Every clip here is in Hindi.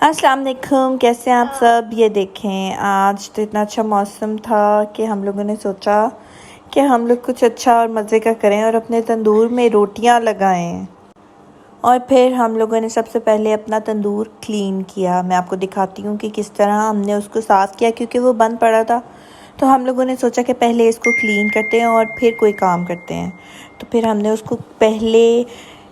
अस्सलाम वालेकुम, कैसे हैं आप सब। ये देखें, आज तो इतना अच्छा मौसम था कि हम लोगों ने सोचा कि हम लोग कुछ अच्छा और मज़े का करें और अपने तंदूर में रोटियां लगाएं। और फिर हम लोगों ने सबसे पहले अपना तंदूर क्लीन किया। मैं आपको दिखाती हूँ कि किस तरह हमने उसको साफ़ किया, क्योंकि वो बंद पड़ा था। तो हम लोगों ने सोचा कि पहले इसको क्लीन करते हैं और फिर कोई काम करते हैं। तो फिर हमने उसको पहले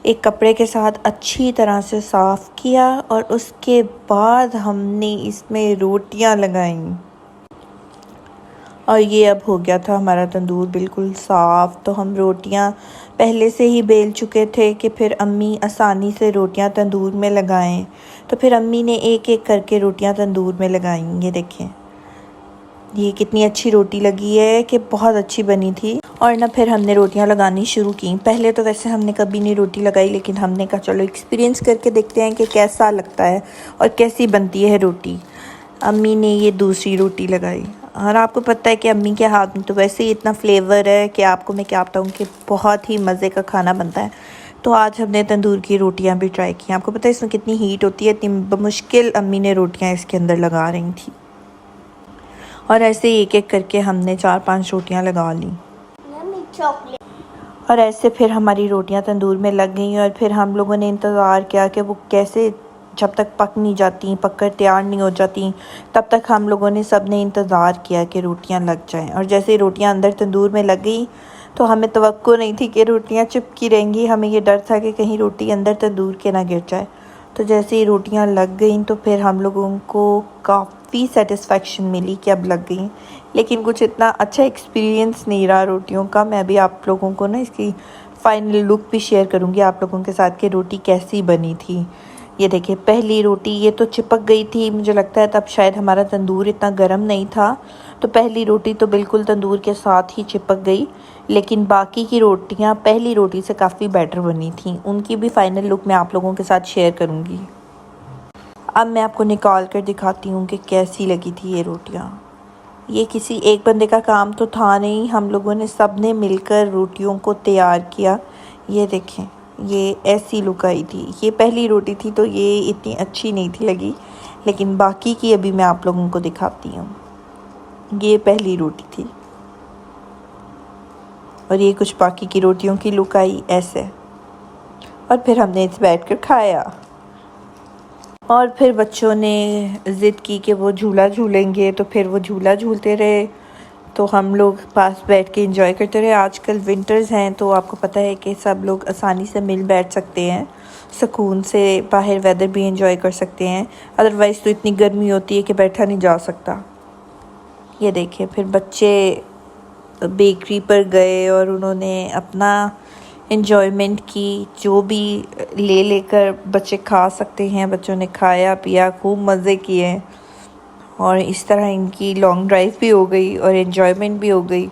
एक कपड़े के साथ अच्छी तरह से साफ़ किया और उसके बाद हमने इसमें रोटियां लगाईं। और ये अब हो गया था हमारा तंदूर बिल्कुल साफ़। तो हम रोटियां पहले से ही बेल चुके थे कि फिर अम्मी आसानी से रोटियां तंदूर में लगाएं। तो फिर अम्मी ने एक एक करके रोटियां तंदूर में लगाईं। ये देखें, ये कितनी अच्छी रोटी लगी है कि बहुत अच्छी बनी थी। और ना फिर हमने रोटियां लगानी शुरू की। पहले तो वैसे हमने कभी नहीं रोटी लगाई, लेकिन हमने कहा चलो एक्सपीरियंस करके देखते हैं कि कैसा लगता है और कैसी बनती है रोटी। अम्मी ने ये दूसरी रोटी लगाई और आपको पता है कि अम्मी के हाथ में तो वैसे ही इतना फ्लेवर है कि आपको मैं क्या बताऊँ कि बहुत ही मज़े का खाना बनता है। तो आज हमने तंदूर की रोटियां भी ट्राई की। आपको पता है इसमें कितनी हीट होती है, इतनी बमुश्किल अम्मी ने रोटियां इसके अंदर लगा रही थी। और ऐसे एक एक करके हमने 4-5 रोटियां लगा ली। और ऐसे फिर हमारी रोटियां तंदूर में लग गई और फिर हम लोगों ने इंतज़ार किया कि वो कैसे, जब तक पक नहीं जाती, पक कर तैयार नहीं हो जाती, तब तक हम लोगों ने सब ने इंतज़ार किया कि रोटियां लग जाएं। और जैसे ही रोटियां अंदर तंदूर में लग गई तो हमें तवक्को नहीं थी कि रोटियां चिपकी रहेंगी। हमें ये डर था कि कहीं रोटी अंदर तंदूर के ना गिर जाए। तो जैसे ही रोटियां लग गई तो फिर हम लोगों को काफ़ी सेटिस्फेक्शन मिली कि अब लग गई। लेकिन कुछ इतना अच्छा एक्सपीरियंस नहीं रहा रोटियों का। मैं भी आप लोगों को ना इसकी फ़ाइनल लुक भी शेयर करूँगी आप लोगों के साथ कि रोटी कैसी बनी थी। ये देखिए, पहली रोटी ये तो चिपक गई थी। मुझे लगता है तब शायद हमारा तंदूर इतना गर्म नहीं था, तो पहली रोटी तो बिल्कुल तंदूर के साथ ही चिपक गई। लेकिन बाकी की रोटियां पहली रोटी से काफ़ी बेटर बनी थी। उनकी भी फ़ाइनल लुक मैं आप लोगों के साथ शेयर करूँगी। अब मैं आपको निकाल कर दिखाती हूँ कि कैसी लगी थी ये रोटियाँ। ये किसी एक बंदे का काम तो था नहीं, हम लोगों ने सब ने मिलकर रोटियों को तैयार किया। ये देखें, ये ऐसी लुक आई थी। ये पहली रोटी थी तो ये इतनी अच्छी नहीं थी लगी, लेकिन बाकी की अभी मैं आप लोगों को दिखाती हूँ। ये पहली रोटी थी और ये कुछ बाकी की रोटियों की लुक आई ऐसे। और फिर हमने इस बैठ कर खाया। और फिर बच्चों ने ज़िद की कि वो झूला झूलेंगे, तो फिर वो झूला झूलते रहे। तो हम लोग पास बैठ के एंजॉय करते रहे। आजकल विंटर्स हैं तो आपको पता है कि सब लोग आसानी से मिल बैठ सकते हैं, सुकून से बाहर वेदर भी एंजॉय कर सकते हैं। अदरवाइज़ तो इतनी गर्मी होती है कि बैठा नहीं जा सकता। ये देखिए, फिर बच्चे बेकरी पर गए और उन्होंने अपना एंजॉयमेंट की, जो भी ले लेकर बच्चे खा सकते हैं। बच्चों ने खाया पिया, खूब मज़े किए और इस तरह इनकी लॉन्ग ड्राइव भी हो गई और एंजॉयमेंट भी हो गई।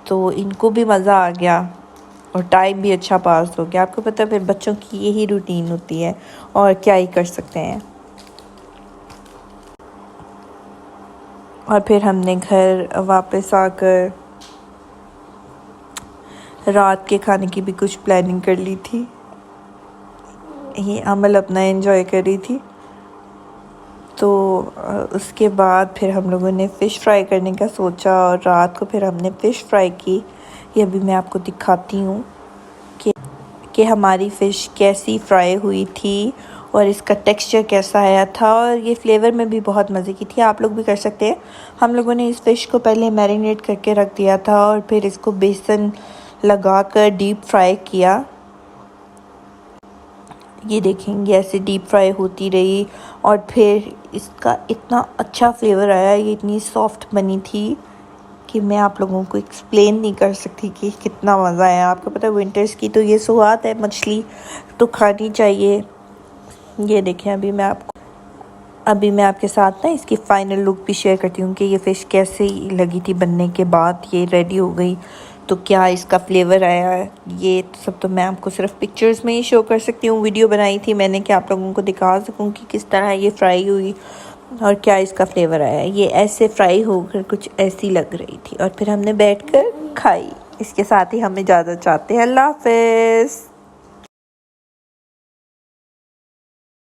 तो इनको भी मज़ा आ गया और टाइम भी अच्छा पास हो गया। आपको पता है फिर बच्चों की यही रूटीन होती है और क्या ही कर सकते हैं। और फिर हमने घर वापस आकर रात के खाने की भी कुछ प्लानिंग कर ली थी। ये अमल अपना एंजॉय कर रही थी। तो उसके बाद फिर हम लोगों ने फ़िश फ्राई करने का सोचा और रात को फिर हमने फ़िश फ्राई की। ये अभी मैं आपको दिखाती हूँ कि हमारी फ़िश कैसी फ्राई हुई थी और इसका टेक्सचर कैसा आया था। और ये फ्लेवर में भी बहुत मज़े की थी। आप लोग भी कर सकते हैं। हम लोगों ने इस फ़िश को पहले मैरिनेट करके रख दिया था और फिर इसको बेसन लगाकर डीप फ्राई किया। ये देखेंगे ऐसे डीप फ्राई होती रही और फिर इसका इतना अच्छा फ्लेवर आया। ये इतनी सॉफ्ट बनी थी कि मैं आप लोगों को एक्सप्लेन नहीं कर सकती कि कितना मज़ा आया। आपको पता है विंटर्स की तो ये सौगात है, मछली तो खानी चाहिए। ये देखें, अभी मैं आपके साथ ना इसकी फ़ाइनल लुक भी शेयर करती हूँ कि ये फ़िश कैसे लगी थी बनने के बाद। ये रेडी हो गई तो क्या इसका फ्लेवर आया है, ये सब तो मैं आपको सिर्फ पिक्चर्स में ही शो कर सकती हूँ। वीडियो बनाई थी मैंने कि आप लोगों को दिखा सकूँ कि किस तरह ये फ्राई हुई और क्या इसका फ्लेवर आया। ये ऐसे फ्राई होकर कुछ ऐसी लग रही थी और फिर हमने बैठकर खाई। इसके साथ ही हम इजाज़त चाहते हैं। अल्लाह हाफ़िज़।